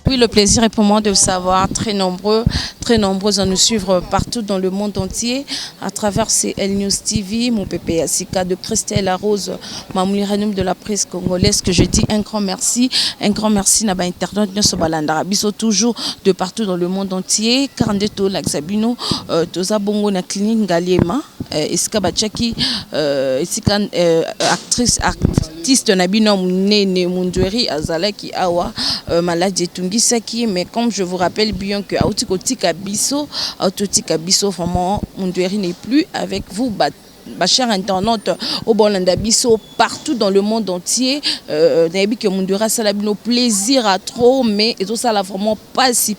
Oui, le plaisir est pour moi de vous savoir, très nombreux à nous suivre partout dans le monde entier, à travers CL News TV, mon pépé Asika de Christelle Arose, Mamouliranum de la presse congolaise, que je dis un grand merci Naba Internet, Biso toujours de partout dans le monde entier, Karandeto, Laxabino, Toza Bongo na clinique Ngaliema, Esika Bachaki, Esika artiste Nabino Nene Mundweri Azalaki Awa, maladie Tungisaki, mais comme je vous rappelle bien que Autikotika Biso, vraiment, Mundweri n'est plus avec vous, chers internautes, au Bolanda Biso, partout dans le monde entier. Nabi que Mundweri Salabino plaisir à trop, mais et tout ça là vraiment pas si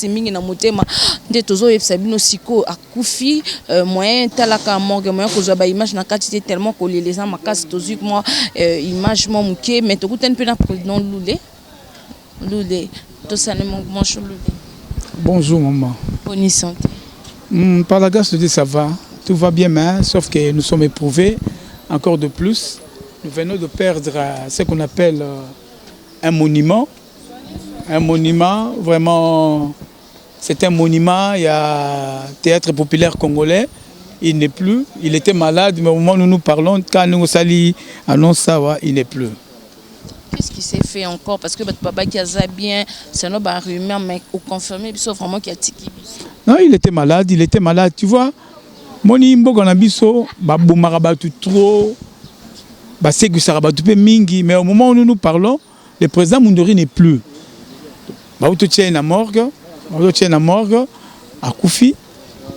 mingi na motema de tozo Sabino Siko à Koufi, moyen talaka morgue moyen que ba image na quantité tellement que les gens makas tozu moi image mon muké mais to guten pe na président Loulé, tout ça ne mange Loulé. Bonjour maman. Bonne santé. Par la grâce de Dieu ça va, tout va bien, mais sauf que nous sommes éprouvés encore de plus. Nous venons de perdre ce qu'on appelle un monument. Un monument, vraiment, c'est un monument, il y a théâtre populaire congolais, il n'est plus, il était malade, mais au moment où nous parlons, quand nous sali annonce ça, il n'est plus. Qu'est-ce qui s'est fait encore? Parce que votre papa qui a bien, c'est un rumeur, mais au confirmé, sauf vraiment qu'il y a tiki. Non, il était malade, tu vois. Moni mboka na biso, babumaka batu trop, basekusaka batu pe mingi, mais au moment où nous parlons, le président Mundweri n'est plus. Baouto tient na morgue, à Koufi.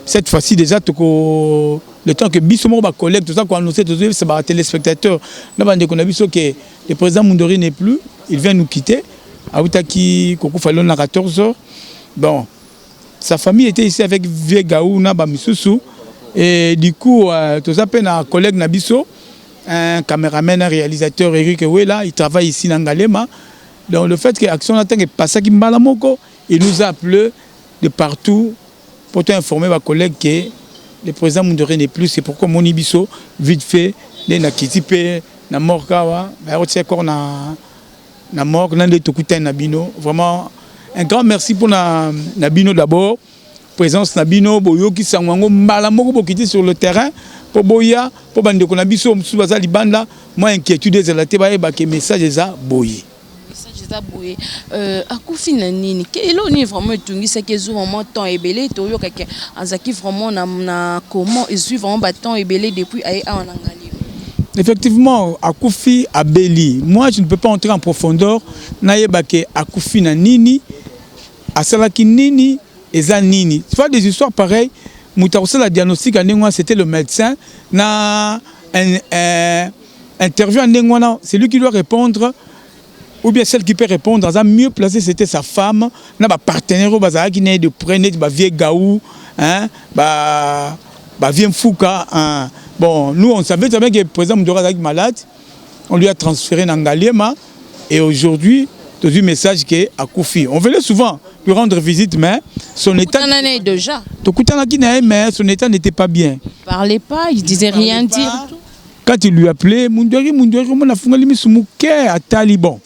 Cette fois-ci déjà, le temps que biso mo ba collègue tout ça qu'on annonçait tous c'est ba téléspectateurs. Là bande qu'on a biso que le président Mundweri n'est plus, il vient nous quitter. Aoutaki Koko Falon à 14h. Bon, sa famille était ici avec Vegaou na ba misusu. Et du coup, tout ça peine un collègue Nabiso, un caméraman, un réalisateur, Eric Wela, il travaille ici dans Ngalema. Donc le fait que Action Natank est passé à Kimbalamoko, il nous a appelé de partout pour informer ma collègue que le président Mundweri n'est plus. C'est pourquoi mon Ibiso, vite fait, il a quitté na Morkawa, il na Mork, na Tokuta Nabino. Vraiment, un grand merci pour Nabino d'abord. Présence Nabino, Boyo qui s'envoie malamoko qui sur le terrain pour Boya, pour bande qu'on a biso sous libanda, moi inquiétude des la teba que message ça boyi. Message ça boyi. À Koufi nani, quel est vraiment tungi c'est que zo moment temps et belé to yo quelqu'un azaki vraiment na comment et suivre vraiment temps et belé depuis ay en Angali. Effectivement, à Koufi à Beli, moi je ne peux pas entrer en profondeur na yebake à Koufi na nini, à Salaki nini. Et Zanini. Tu vois des histoires pareilles. Moutaroussa la diagnostic à Nengwa, c'était le médecin. Na interview à Nengwa, c'est lui qui doit répondre. Ou bien celle qui peut répondre. Dans un mieux placé, c'était sa femme. Na ba partenaire bazar qui n'est de prendre ba vieux gaou, hein, ba vieux fouka. Hein. Bon, nous on savait bien que le président Mundweri est malade. On lui a transféré dans Ngaliema. Et aujourd'hui, tout un message qui est à Koufi. On venait souvent lui rendre visite, mais son état. Déjà. Mais son état n'était pas bien. Il ne parlait pas, il disait rien dire. Quand il lui appelait, Mundweri, on a fait un Taliban.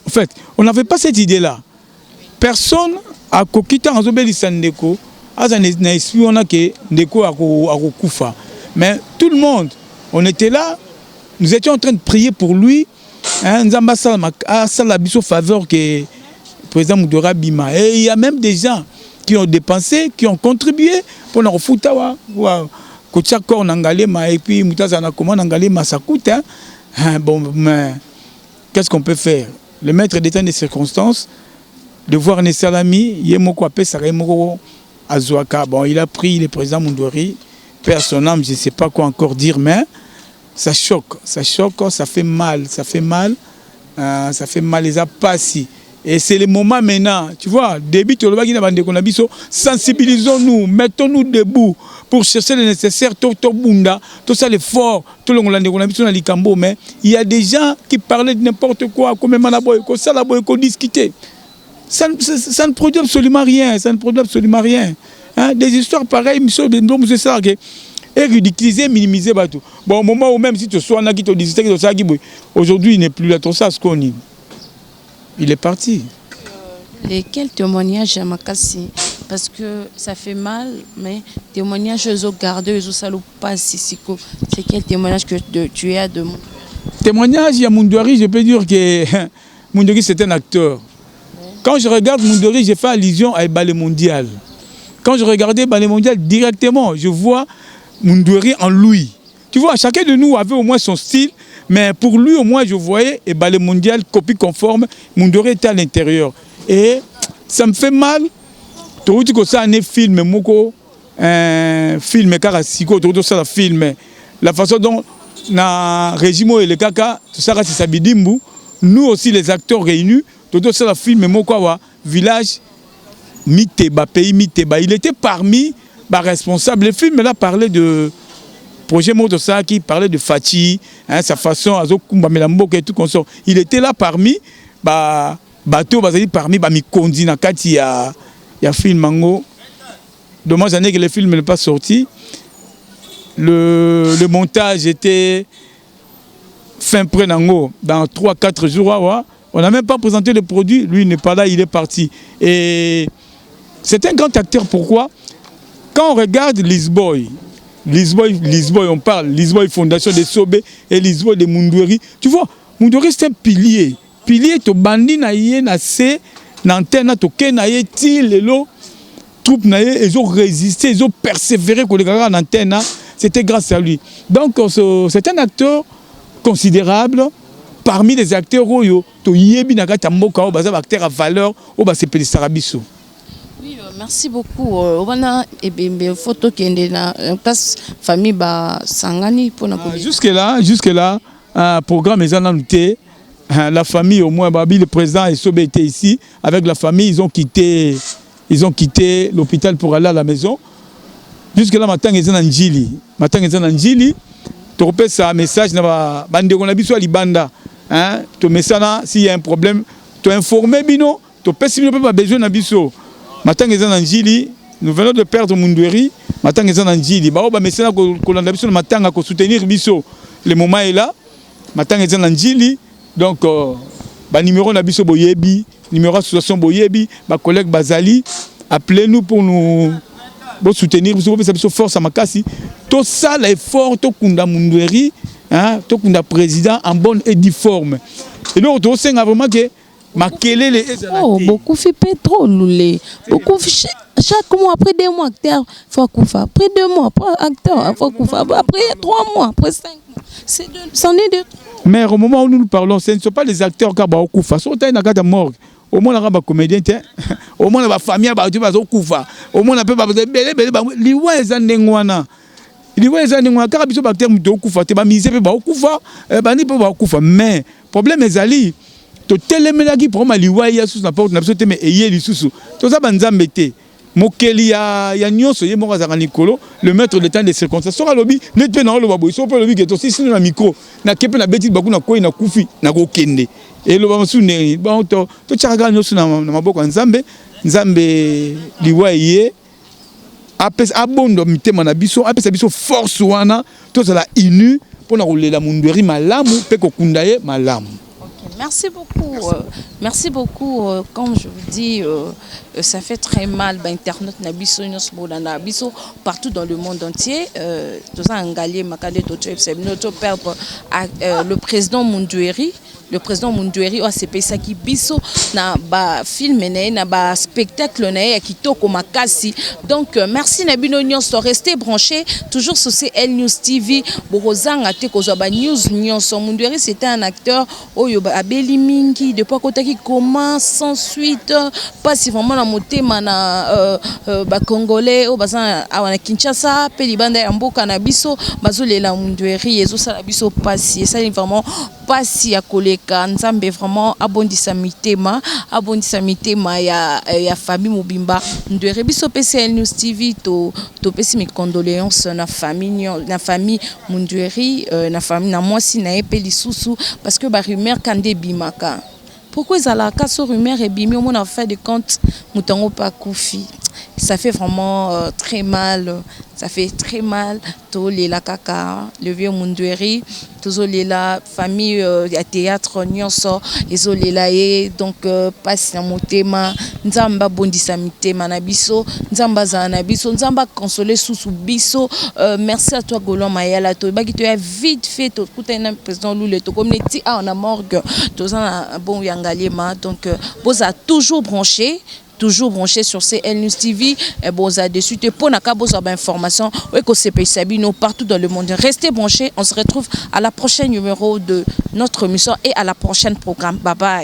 En fait, on n'avait pas cette idée-là. Personne a coquité en Zobeli Sandeko. On a que Ndeko a Koufa. Mais tout le monde, on était là, nous étions en train de prier pour lui. Nzamba a biso faveur que le président Mundweri Bima. Et il y a même des gens qui ont dépensé, qui ont contribué pour nous refuter. Et puis, comment Nangalema ça coûte. Bon, mais qu'est-ce qu'on peut faire? Le maître d'état des circonstances, de voir Nessalami, Yemoko Ape Saremoko Azouaka. Bon, il a pris le président Mundweri, père son âme, je ne sais pas quoi encore dire, mais. Ça choque, ça fait mal, ça fait mal, les apassis. Et c'est le moment maintenant, tu vois, début de l'objet, sensibilisons-nous, mettons-nous debout pour chercher le nécessaire, tout ça l'effort, tout le monde, mais il y a des gens qui parlaient de n'importe quoi, comme ça, discuter. Ça ne produit absolument rien, Hein? Des histoires pareilles, et ridiculiser, minimiser tout. Bon, au moment où même si tu sois là, qui te dit aujourd'hui il n'est plus là, tout ça, ce qu'on dit. Il est parti. Et quel témoignage à Makassi? Parce que ça fait mal, mais témoignage aux gardés, aux salauds pas si. C'est quel témoignage que tu as de moi? Témoignage, il y a Mundweri, je peux dire que Mundweri c'est un acteur. Quand je regarde Mundweri, j'ai fait allusion à Ballet Mondial. Quand je regardais Ballet Mondial directement, je vois Mundweri en lui. Tu vois, chacun de nous avait au moins son style, mais pour lui au moins je voyais et Ballet Mondial, copie conforme, Mundweri était à l'intérieur. Et ça me fait mal. Tu vois que ça un film, un film Karasiko, tu vois ça film, la façon dont na régime et le kaka, tout ça c'est Sabidimbu. Nous aussi les acteurs réunis, tu vois ça le film village Miteba, pays Miteba. Il était parmi les responsables. Le film là parlait de projet Motosa qui parlait de Fati, hein, sa façon à Zokumba Melambo et tout consort. Il était là parmi bateau parmi Mikondi na kati ya film mango. Dommage que le film n'est pas sorti. Le montage était fin prêt dans 3-4 jours. On n'a même pas présenté le produit. Lui n'est pas là, il est parti. Et c'est un grand acteur. Pourquoi? Quand on regarde Lisboy, on parle Lisboy Fondation de Sobé et Lisboy de Mundweri. Tu vois, Mundweri c'est un pilier. Pilier, to bandi na yé na se, na antenne, to ken na yé ti lelo, troupe na yé, ils ont résisté, ils ont persévéré pour les gars en antenne. C'était grâce à lui. Donc c'est un acteur considérable parmi les acteurs oyo to yebi na kata mboka o baza acteur à valeur o ba sepeli sarabiso. Oui, merci beaucoup. On a une photo qui est dans la classe famille ba sangani pour jusque là, programme est en noté. La famille au moins, le président et Sobé étaient ici. Avec la famille, ils ont quitté l'hôpital pour aller à la maison. Jusque là, maintenant, ils sont en Njili. Tu repères ça, message, tu as Libanda. Tu mets ça, s'il y a un problème, tu informes, bino, tu peux pas besoin de biso. Maintenant, ils sont en Njili. Nous venons de perdre Mundweri. Maintenant, ils sont en Njili. Mais c'est là qu'on soutenir biso. Le moment est là. Maintenant, ils sont en Njili. Donc, numéro Nabiso Boyebi, numéro association Boyebi, collègue Bazali, appelez-nous pour nous soutenir, pour force à Makassi. Tout ça, l'effort, tout kunda Mundweri, tout kunda président en bonne et due forme. Et donc, tout ça, vraiment que Makele les. Oh, beaucoup fait pétrole, beaucoup chaque mois, après 2 mois, acteur, faut couper. Après 2 mois, acteur, faut couper. Après 3 mois, après 5 mois. C'en est de. Mais au moment où nous parlons, ce ne sont pas les acteurs qui ont coupé. Si on a une morgue, au moins on a des comédiens, au moins on a des familles qui ont coupé. Au moins on a des gens qui ont coupé. Mais le problème est que to telemela ki pour ma liwaya sous na porte na biso te me eye lisusu to za banzambe te mokeli ya nyonso ye moko azaka likolo le maître de temps des circonstances soka lobi net pe na lo babo so pe lobi ke to sisi na micro na kepe na beti baku na koi na kufi na ko kende e lo ba su ne ba to chaka nyonso na maboko nzambe liwaya apes abondo mitema na biso apesa biso force wana to za la inu pour na kolela Mundweri malamu pe ko kundaye malamu. Merci beaucoup. Merci beaucoup. Comme je vous dis, ça fait très mal. Internet partout dans le monde entier. Le président Mundweri. Le président Mundweri a CP Saki Biso na ba film na ba spectacle na kitoko makasi. Donc merci Nabino Nyonso, restez branchés toujours sur CL News TV. Borozanga te ko ba news Nyonso. Mundweri c'était un acteur oyo abeli mingi depuis kota qui commence sans suite pas si vraiment na motema na ba congolais o bazana awana Kinshasa pe libanda ya mboka na biso bazolela Mundweri yezo sala biso pasi ça vraiment pasi ya koleka nzambe vraiment abondisa mitema ya famille Mobimba Mundweri biso PCL News TV to pesi mes condoléances na famille Mundweri na famille na mwasi na epe lisusu parce que ba rumeur kande bimaka pourquoi ils allaient à rumeur et bimi au moins en fait de compte mutango pas koufi ça fait vraiment très mal. Ça fait très mal. Tous les la kaka, le vieux Mundweri, tous les la famille à théâtre nyonso, les la et donc passe à mon thème. Nzamba bondisa mitema na biso, nzamba za na biso, nzamba consoler sous biso. Merci à toi Golon Mayala, to ba ki to vite fait to kuta na président Lule to comme neti on a morgue, to za bon yangalema donc vous a toujours branché sur CL News TV et bon ça dessus te pour naka besoin d'informations et que c'est Sabino partout dans le monde. Restez branchés, on se retrouve à la prochaine numéro de notre émission et à la prochaine programme. Bye bye.